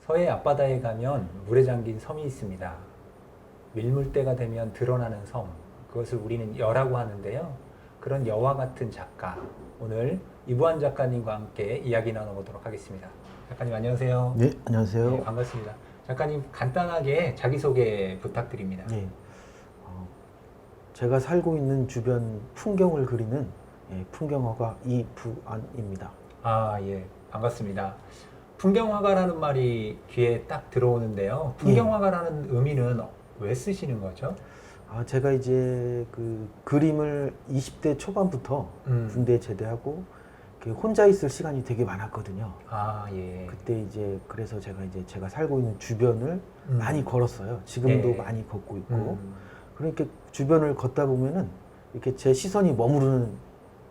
서해 앞바다에 가면 물에 잠긴 섬이 있습니다. 밀물때가 되면 드러나는 섬, 그것을 우리는 여라고 하는데요. 그런 여와 같은 작가, 오늘 이부한 작가님과 함께 이야기 나눠보도록 하겠습니다. 작가님 안녕하세요. 네, 안녕하세요. 네, 반갑습니다. 작가님 간단하게 자기소개 부탁드립니다. 네, 제가 살고 있는 주변 풍경을 그리는 풍경화가 이부안입니다. 아, 예, 반갑습니다. 풍경화가라는 말이 귀에 딱 들어오는데요. 풍경화가라는 의미는 왜 쓰시는 거죠? 제가 이제 그 그림을 20대 초반부터 군대에 제대하고 이렇게 혼자 있을 시간이 되게 많았거든요. 아, 예. 그때 이제 그래서 제가 살고 있는 주변을 많이 걸었어요. 지금도 예. 많이 걷고 있고. 그러니까 주변을 걷다 보면은 이렇게 제 시선이 머무르는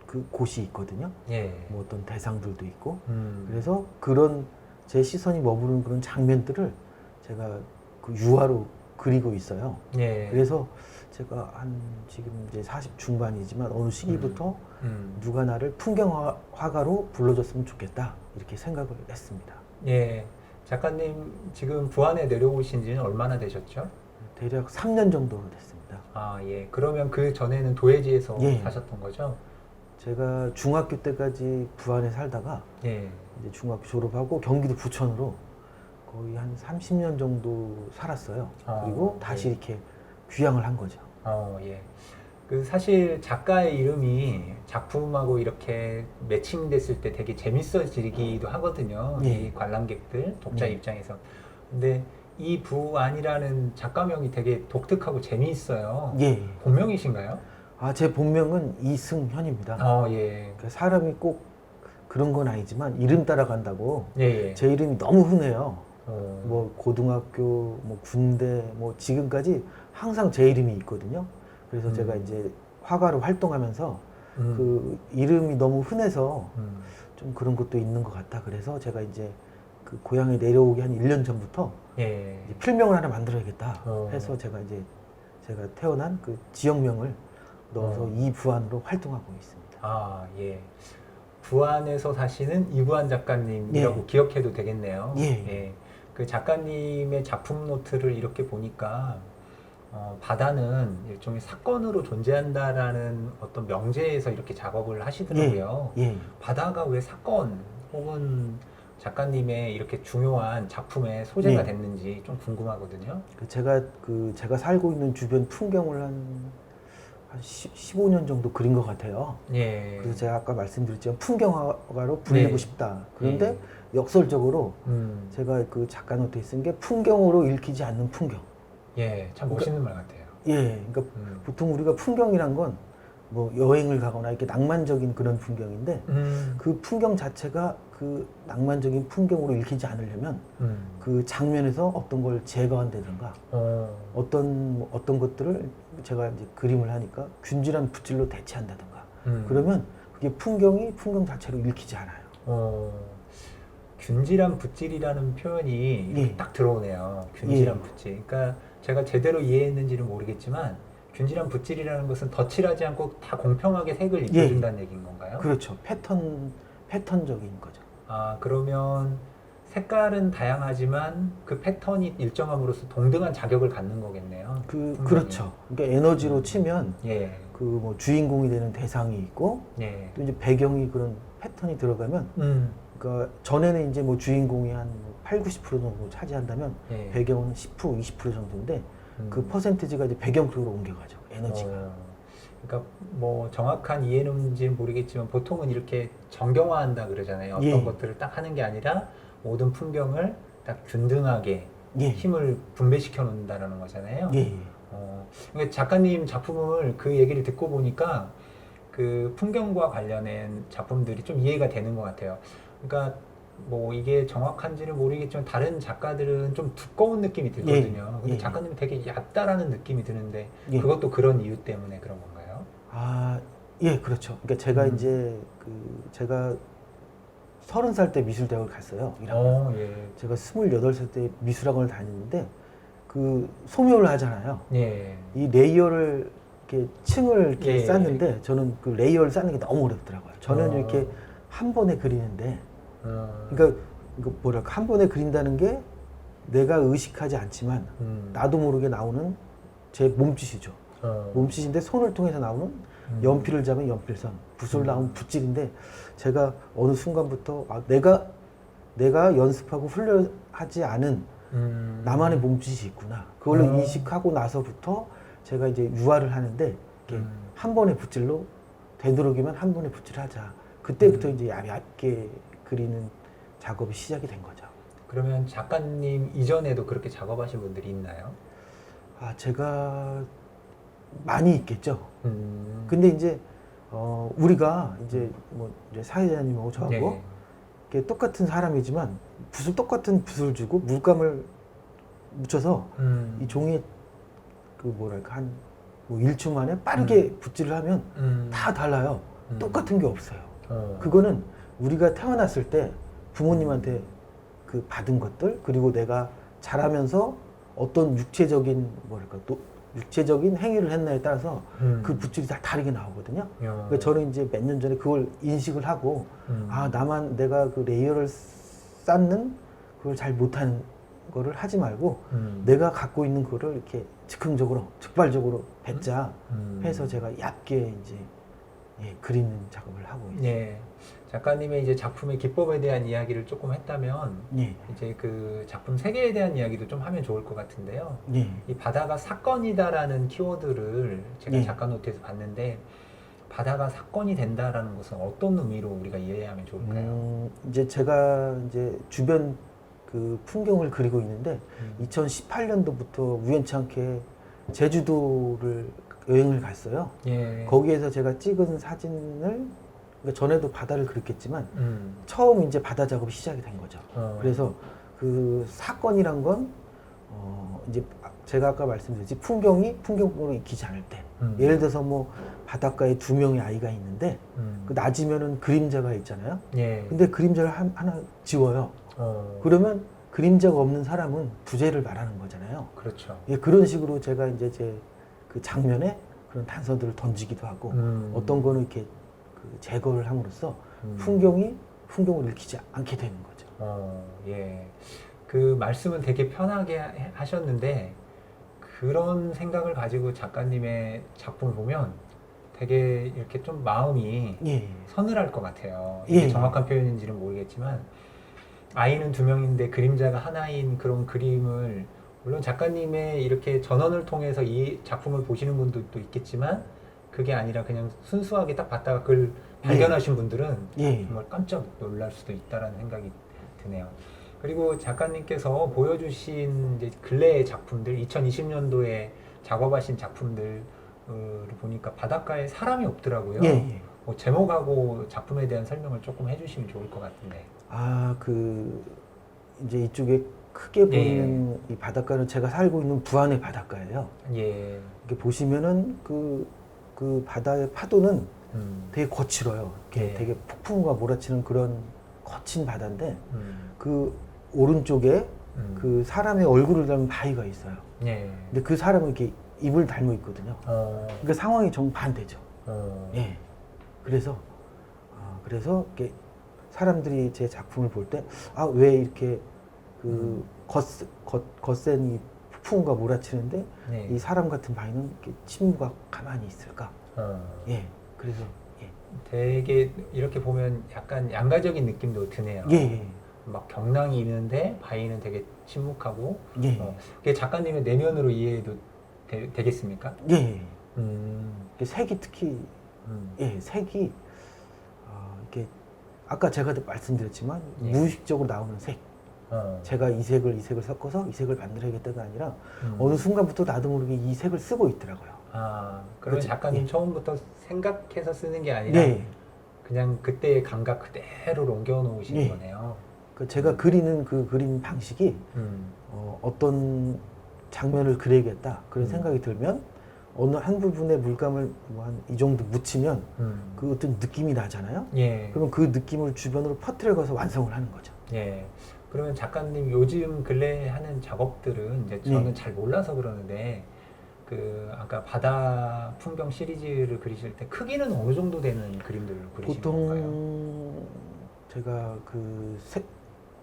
그 곳이 있거든요. 예. 뭐 어떤 대상들도 있고. 그래서 그래서 그런 제 시선이 머무르는 그런 장면들을 제가 그 유화로 그리고 있어요. 예. 그래서 제가 지금 이제 40 중반이지만 어느 시기부터 누가 나를 풍경화가로 불러줬으면 좋겠다 이렇게 생각을 했습니다. 예. 작가님 지금 부안에 내려오신 지는 얼마나 되셨죠? 대략 3년 정도 됐습니다. 아, 예. 그러면 그 전에는 도해지에서 예. 사셨던 거죠? 제가 중학교 때까지 부안에 살다가 예. 이제 중학교 졸업하고 경기도 부천으로 거의 한 30년 정도 살았어요. 그리고 다시 예. 이렇게 귀향을 한 거죠. 예. 그 사실 작가의 이름이 작품하고 이렇게 매칭됐을 때 되게 재밌어지기도 하거든요. 예. 이 관람객들, 독자 네. 입장에서. 근데 이 부안이라는 작가명이 되게 독특하고 재미있어요. 예. 본명이신가요? 제 본명은 이승현입니다. 예. 그러니까 사람이 꼭 그런 건 아니지만 이름 따라간다고 예, 예. 제 이름이 너무 흔해요. 어, 뭐 고등학교, 뭐 군대, 뭐 지금까지 항상 제 이름이 있거든요. 그래서 제가 이제 화가로 활동하면서 그 이름이 너무 흔해서 좀 그런 것도 있는 것 같다. 그래서 제가 이제 그 고향에 내려오기 한 1년 전부터 예. 이제 필명을 하나 만들어야겠다 어. 해서 제가 태어난 그 지역명을 넣어서 이부안으로 활동하고 있습니다. 아, 예. 부안에서 사시는 이부안 작가님이라고 예. 기억해도 되겠네요. 예. 그 작가님의 작품 노트를 이렇게 보니까 바다는 일종의 사건으로 존재한다라는 어떤 명제에서 이렇게 작업을 하시더라고요. 예. 바다가 왜 사건 혹은 작가님의 이렇게 중요한 작품의 소재가 예. 됐는지 좀 궁금하거든요. 제가 살고 있는 주변 풍경을 한 15년 정도 그린 것 같아요. 예. 그래서 제가 아까 말씀드렸지만 풍경화가로 불리고 네. 싶다. 그런데 예. 역설적으로 제가 제가 그 작가 노트에 쓴 게 풍경으로 읽히지 않는 풍경. 예, 참 멋있는 말 같아요. 예, 그러니까 보통 우리가 풍경이란 건 뭐 여행을 가거나 이렇게 낭만적인 그런 풍경인데 그 풍경 자체가 그 낭만적인 풍경으로 읽히지 않으려면 그 장면에서 어떤 걸 제거한다든가 어떤 것들을 제가 이제 그림을 하니까 균질한 붓질로 대체한다든가 그러면 그게 풍경이 풍경 자체로 읽히지 않아요. 균질한 붓질이라는 표현이 이렇게 예. 딱 들어오네요. 균질한 붓질. 그러니까 제가 제대로 이해했는지는 모르겠지만 균질한 붓질이라는 것은 덧칠하지 않고 다 공평하게 색을 입혀준다는 얘기인 건가요? 그렇죠. 패턴적인 거죠. 그러면 색깔은 다양하지만 그 패턴이 일정함으로써 동등한 자격을 갖는 거겠네요. 풍경이. 그렇죠. 그러니까 에너지로 치면 예. 그 뭐 주인공이 되는 대상이 있고 예. 또 이제 배경이 그런 패턴이 들어가면 그러니까 전에는 이제 뭐 주인공이 한 8, 90% 정도 차지한다면 예. 배경은 10%, 20% 정도인데 그 퍼센티지가 이제 배경 쪽으로 옮겨가죠. 에너지가. 그러니까 뭐 정확한 이해는지는 모르겠지만 보통은 이렇게 정경화한다 그러잖아요. 어떤 예. 것들을 딱 하는 게 아니라 모든 풍경을 딱 균등하게 예. 힘을 분배시켜 놓는다라는 거잖아요. 예. 그러니까 작가님 작품을 그 얘기를 듣고 보니까 그 풍경과 관련된 작품들이 좀 이해가 되는 것 같아요. 그러니까 뭐 이게 정확한지는 모르겠지만 다른 작가들은 좀 두꺼운 느낌이 들거든요. 근데 예. 작가님은 되게 얕다라는 느낌이 드는데 예. 그것도 그런 이유 때문에 그런 건가요? 예, 그렇죠. 그러니까 제가 이제 제가 30살 때 미술대학을 갔어요. 예. 제가 28살 때 미술학원을 다녔는데 그 소묘를 하잖아요. 예. 이 레이어를 이렇게 층을 이렇게 예. 쌓는데 저는 그 레이어를 쌓는 게 너무 어렵더라고요. 저는 어. 이렇게 한 번에 그리는데 어. 그러니까 이거 뭐랄까 한 번에 그린다는 게 내가 의식하지 않지만 나도 모르게 나오는 제 몸짓이죠. 몸짓인데 손을 통해서 나오는 연필을 잡으면 연필선, 붓을 나오면 붓질인데 제가 어느 순간부터 내가 연습하고 훈련하지 않은 나만의 몸짓이 있구나. 그걸로 인식하고 나서부터 제가 이제 유화를 하는데 이렇게 한 번의 붓질로 되도록이면 한 번의 붓질을 하자. 그때부터 이제 얇게 그리는 작업이 시작이 된 거죠. 그러면 작가님 이전에도 그렇게 작업하신 분들이 있나요? 아, 제가 많이 있겠죠. 근데 이제 우리가 이제 뭐 이제 사회자님하고 저하고 네. 이렇게 똑같은 사람이지만 똑같은 붓을 주고 물감을 묻혀서 이 종이에 그 뭐랄까 한 뭐 1초 만에 빠르게 붓질을 하면 다 달라요. 똑같은 게 없어요. 그거는 우리가 태어났을 때 부모님한테 그 받은 것들 그리고 내가 자라면서 어떤 육체적인 뭐랄까 또 육체적인 행위를 했나에 따라서 그 붓질이 다 다르게 나오거든요. 그러니까 저는 이제 몇 년 전에 그걸 인식을 하고 아 나만 내가 그 레이어를 쌓는 그걸 잘 못하는 거를 하지 말고 내가 갖고 있는 거를 이렇게 즉흥적으로 즉발적으로 뱉자 해서 제가 얇게 이제 그리는 작업을 하고 있어요. 네. 작가님의 이제 작품의 기법에 대한 이야기를 조금 했다면 예. 이제 그 작품 세계에 대한 이야기도 좀 하면 좋을 것 같은데요. 예. 이 바다가 사건이다라는 키워드를 제가 예. 작가 노트에서 봤는데 바다가 사건이 된다라는 것은 어떤 의미로 우리가 이해하면 좋을까요? 이제 제가 이제 주변 그 풍경을 그리고 있는데 2018년도부터 우연치 않게 제주도를 여행을 갔어요. 예. 거기에서 제가 찍은 사진을 그러니까 전에도 바다를 그렸겠지만 처음 이제 바다 작업이 시작이 된 거죠. 그래서 그 사건이란 건 이제 제가 아까 말씀드렸지 풍경이 풍경으로 익히지 않을 때 예를 들어서 뭐 바닷가에 2명의 아이가 있는데 그 낮이면은 그림자가 있잖아요. 예. 근데 그림자를 하나 지워요. 그러면 그림자가 없는 사람은 부재를 말하는 거잖아요. 그렇죠. 예, 그런 식으로 제가 이제 제 그 장면에 그런 단서들을 던지기도 하고 어떤 거는 이렇게 그 제거를 함으로써 풍경이 풍경을 읽히지 않게 되는 거죠. 예. 그 말씀은 되게 편하게 하셨는데 그런 생각을 가지고 작가님의 작품을 보면 되게 이렇게 좀 마음이 예. 서늘할 것 같아요. 이게 예. 정확한 표현인지는 모르겠지만 아이는 2명인데 그림자가 하나인 그런 그림을 물론 작가님의 이렇게 전원을 통해서 이 작품을 보시는 분들도 있겠지만 그게 아니라 그냥 순수하게 딱 봤다가 그걸 발견하신 분들은 예. 정말 깜짝 놀랄 수도 있다라는 생각이 드네요. 그리고 작가님께서 보여주신 이제 근래의 작품들, 2020년도에 작업하신 작품들을 보니까 바닷가에 사람이 없더라고요. 예. 뭐 제목하고 작품에 대한 설명을 조금 해주시면 좋을 것 같은데. 아, 그 이제 이쪽에 크게 보이는 이 바닷가는 제가 살고 있는 부안의 바닷가예요. 예. 이렇게 보시면은 그 바다의 파도는 되게 거칠어요. 이렇게 예. 되게 폭풍과 몰아치는 그런 거친 바다인데 그 오른쪽에 그 사람의 얼굴을 닮은 바위가 있어요. 예. 근데 그 사람은 이렇게 입을 닮아 있거든요. 그러니까 상황이 정반대죠. 예. 그래서 이렇게 사람들이 제 작품을 볼 때 왜 이렇게 그 거센 이 폭풍과 몰아치는데 네. 이 사람 같은 바위는 이렇게 침묵하고 가만히 있을까? 예. 그래서 되게 이렇게 보면 약간 양가적인 느낌도 드네요. 예. 막 경랑이 있는데 바위는 되게 침묵하고 예. 그게 작가님의 내면으로 이해해도 되겠습니까? 예. 색이 특히 색이 이렇게 아까 제가 말씀드렸지만 예. 무의식적으로 나오는 색. 제가 이 색을 섞어서 이 색을 만들어야겠다가 아니라 어느 순간부터 나도 모르게 이 색을 쓰고 있더라고요. 그러면 그렇죠. 작가님 처음부터 생각해서 쓰는 게 아니라 그냥 그때의 감각 그대로 옮겨 놓으시는 거네요. 제가 그리는 그 그림 방식이 어떤 장면을 그려야겠다 그런 생각이 들면 어느 한 부분의 물감을 뭐 한 이 정도 묻히면 그 어떤 느낌이 나잖아요. 예. 그러면 그 느낌을 주변으로 퍼뜨려 가서 완성을 하는 거죠. 예. 그러면 작가님 요즘 근래 하는 작업들은 이제 저는 잘 몰라서 그러는데 그 아까 바다 풍경 시리즈를 그리실 때 크기는 어느 정도 되는 그림들을 그리시는 건가요? 보통 제가 그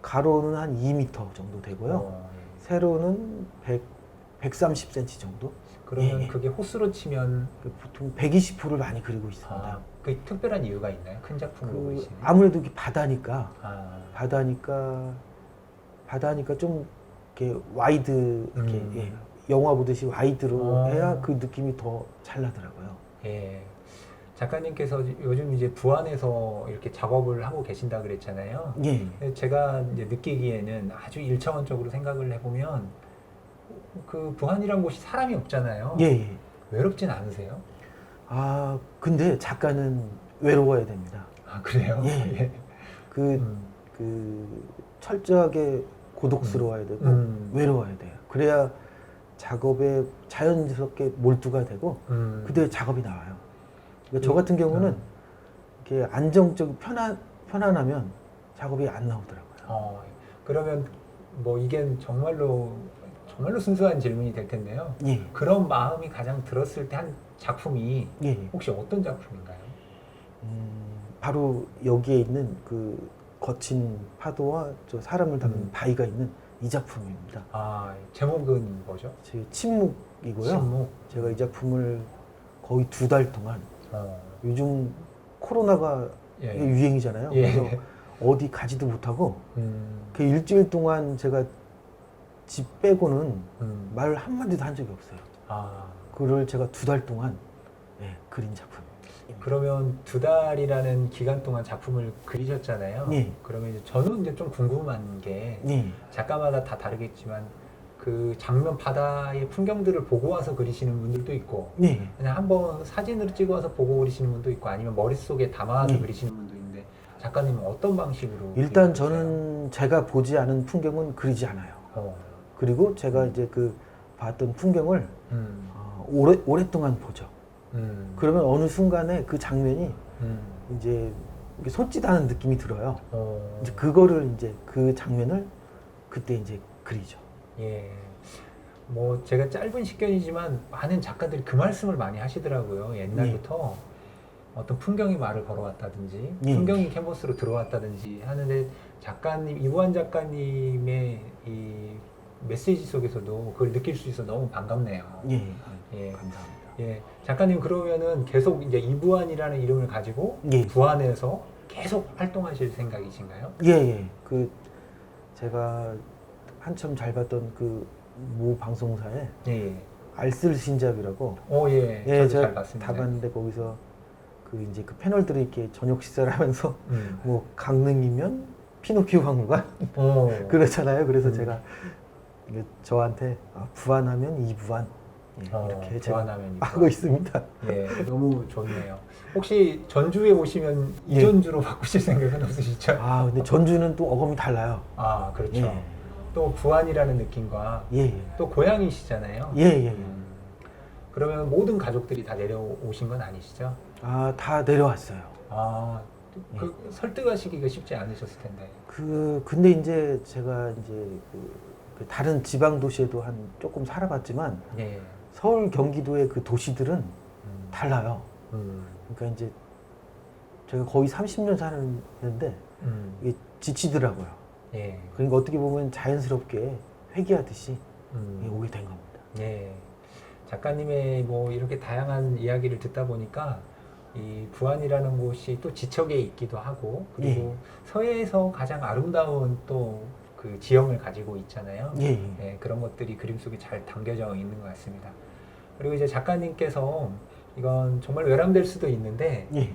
가로는 한 2m 정도 되고요. 세로는 130cm 정도. 그러면 예. 그게 호수로 치면 보통 120호를 많이 그리고 있습니다. 그 특별한 이유가 있나요? 큰 작품으로 그 보이시는? 아무래도 이게 바다니까 아, 바다니까 좀 이렇게 와이드 이렇게 예, 음. 영화 보듯이 와이드로 어. 해야 그 느낌이 더 잘 나더라고요. 예. 작가님께서 요즘 이제 부안에서 이렇게 작업을 하고 계신다 그랬잖아요. 예. 제가 이제 느끼기에는 아주 일차원적으로 생각을 해보면 그 부안이란 곳이 사람이 없잖아요. 예. 예. 외롭진 않으세요? 아 근데 작가는 외로워야 됩니다. 아 그래요? 예. 그, 음. 그 철저하게 고독스러워야 되고 음. 외로워야 돼요. 그래야 작업에 자연스럽게 몰두가 되고 그때 작업이 나와요. 그러니까 저 같은 경우는 이렇게 안정적 편안하면 작업이 안 나오더라고요. 그러면 뭐 이게 정말로 순수한 질문이 될 텐데요. 예. 그런 마음이 가장 들었을 때 한 작품이 예. 혹시 어떤 작품인가요? 바로 여기에 있는 그 거친 파도와 저 사람을 담은 바위가 있는 이 작품입니다. 제목은 뭐죠? 제 침묵이고요. 침묵. 제가 이 작품을 거의 2달 동안 요즘 코로나가 예. 유행이잖아요. 예. 그래서 어디 가지도 못하고 음, 그 일주일 동안 제가 집 빼고는 음. 말 한마디도 한 적이 없어요. 아, 그걸 제가 2달 동안 예, 그린 작품. 그러면 2달이라는 기간 동안 작품을 그리셨잖아요. 예. 그러면 이제 저는 이제 좀 궁금한 게 예. 작가마다 다 다르겠지만 그 장면 바다의 풍경들을 보고 와서 그리시는 분들도 있고 예. 그냥 한번 사진으로 찍어서 보고 그리시는 분도 있고 아니면 머릿속에 담아서 네. 그리시는 분도 있는데 작가님은 어떤 방식으로 일단 그리세요? 저는 제가 보지 않은 풍경은 그리지 않아요. 어, 그리고 제가 이제 그 봤던 풍경을 음, 오랫동안 보죠. 음, 그러면 어느 순간에 그 장면이 음, 이제 이렇게 손짓하는 느낌이 들어요. 어, 이제 그거를 이제 그 장면을 그때 이제 그리죠. 예. 뭐 제가 짧은 식견이지만 많은 작가들이 그 말씀을 많이 하시더라고요. 옛날부터 어떤 풍경이 말을 걸어왔다든지 예. 풍경이 캔버스로 들어왔다든지 하는데 작가님 이부한 작가님의 이 메시지 속에서도 그걸 느낄 수 있어 너무 반갑네요. 예. 예. 감사합니다. 예. 작가님 그러면은 계속 이제 이부안이라는 이름을 가지고 예. 부안에서 계속 활동하실 생각이신가요? 예, 예. 그 제가 한참 잘 봤던 그 모 방송사에 예. 예. 알쓸신잡이라고 예. 예, 저도 제가 잘 봤습니다. 다 봤는데 거기서 그 이제 그 패널들이 이렇게 저녁 식사를 하면서 음. 뭐 강릉이면 피노키오 박물관 어. 그렇잖아요. 그래서 음. 제가 이게 저한테 부안하면 이부안 예, 이렇게 제가 부안하면 하고 있습니다. 예, 너무 좋네요. 혹시 전주에 오시면 예. 이전주로 바꾸실 생각은 없으시죠? 아 근데 전주는 또 어감이 달라요. 그렇죠. 예. 또 부안이라는 느낌과 예, 예. 또 고향이시잖아요. 예, 예, 예. 그러면 모든 가족들이 다 내려오신 건 아니시죠? 아, 다 내려왔어요. 그 설득하시기가 쉽지 않으셨을 텐데. 근데 이제 제가 이제 그 다른 지방 도시에도 한 조금 살아봤지만 예. 서울, 경기도의 그 도시들은 음. 달라요. 음. 그러니까 이제 제가 거의 30년 사는데 이게 지치더라고요. 예. 그러니까 어떻게 보면 자연스럽게 회귀하듯이 오게 된 겁니다. 예. 작가님의 뭐 이렇게 다양한 이야기를 듣다 보니까 이 부안이라는 곳이 또 지척에 있기도 하고 그리고 서해에서 가장 아름다운 또 그 지형을 가지고 있잖아요. 예, 예, 그런 것들이 그림 속에 잘 담겨져 있는 것 같습니다. 그리고 이제 작가님께서 이건 정말 외람될 수도 있는데 예.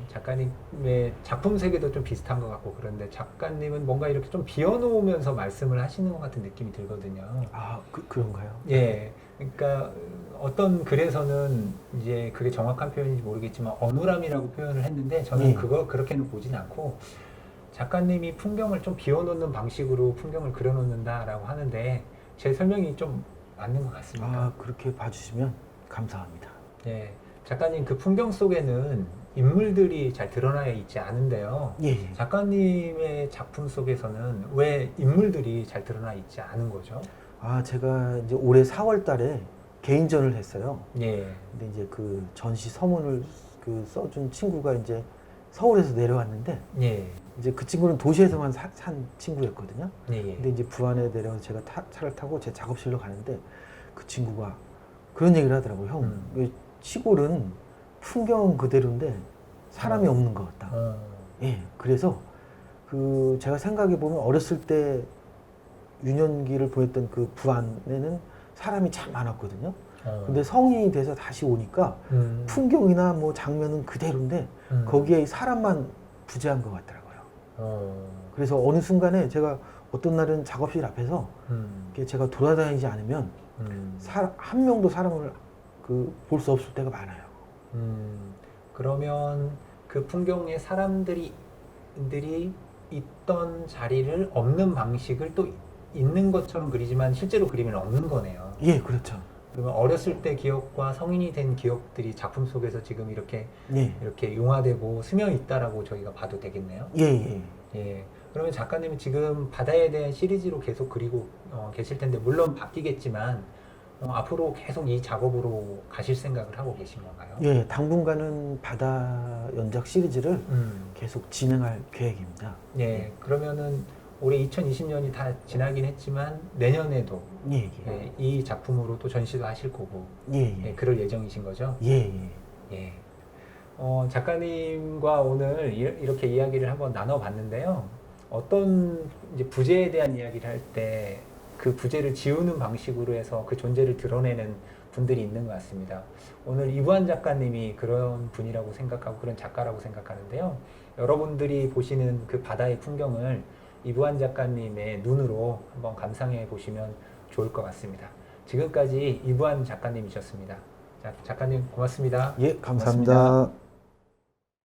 작가님의 작품 세계도 좀 비슷한 것 같고 그런데 작가님은 뭔가 이렇게 좀 비워놓으면서 말씀을 하시는 것 같은 느낌이 들거든요. 아, 그런가요? 예. 그러니까 어떤 글에서는 이제 그게 정확한 표현인지 모르겠지만 어눌함이라고 표현을 했는데 저는 그렇게는 보진 않고 작가님이 풍경을 좀 비워놓는 방식으로 풍경을 그려놓는다라고 하는데 제 설명이 좀 맞는 것 같습니다. 아, 그렇게 봐주시면 감사합니다. 예. 작가님 그 풍경 속에는 인물들이 잘 드러나 있지 않은데요. 예. 작가님의 작품 속에서는 왜 인물들이 잘 드러나 있지 않은 거죠? 아, 제가 이제 올해 4월 달에 개인전을 했어요. 예. 근데 이제 그 전시 서문을 그 써준 친구가 이제 서울에서 내려왔는데 예. 이제 그 친구는 도시에서만 산 친구였거든요. 예, 예. 근데 이제 부안에 내려서 제가 차를 타고 제 작업실로 가는데 그 친구가 그런 얘기를 하더라고요. 형, 왜 시골은 풍경 그대로인데 사람이 없는 것 같다. 예, 그래서 그 제가 생각해 보면 어렸을 때 유년기를 보냈던 그 부안에는 사람이 참 많았거든요. 근데 성인이 돼서 다시 오니까 풍경이나 뭐 장면은 그대로인데 거기에 사람만 부재한 것 같더라고요. 그래서 어느 순간에 제가 어떤 날은 작업실 앞에서 이렇게 제가 돌아다니지 않으면 한 명도 사람을 볼 수 없을 때가 많아요. 그러면 그 풍경에 사람들이 있던 자리를 없는 방식을 또 있는 것처럼 그리지만 실제로 그리면 없는 거네요. 예, 그렇죠. 그러면 어렸을 때 기억과 성인이 된 기억들이 작품 속에서 지금 이렇게 예, 융화되고 스며 있다라고 저희가 봐도 되겠네요. 예, 예. 예. 그러면 작가님은 지금 바다에 대한 시리즈로 계속 그리고 계실 텐데 물론 바뀌겠지만 앞으로 계속 이 작업으로 가실 생각을 하고 계신 건가요? 예, 당분간은 바다 연작 시리즈를 계속 진행할 계획입니다. 예. 그러면은 올해 2020년이 다 지나긴 했지만 내년에도 예, 예. 예, 이 작품으로 또 전시도 하실 거고 예, 예. 예, 그럴 예정이신 거죠? 예, 예. 예. 작가님과 오늘 이렇게 이야기를 한번 나눠봤는데요. 어떤 이제 부재에 대한 이야기를 할 때 그 부재를 지우는 방식으로 해서 그 존재를 드러내는 분들이 있는 것 같습니다. 오늘 이부한 작가님이 그런 분이라고 생각하고 그런 작가라고 생각하는데요. 여러분들이 보시는 그 바다의 풍경을 이부한 작가님의 눈으로 한번 감상해 보시면 좋을 것 같습니다. 지금까지 이부한 작가님이셨습니다. 자, 작가님 고맙습니다. 예, 감사합니다. 고맙습니다.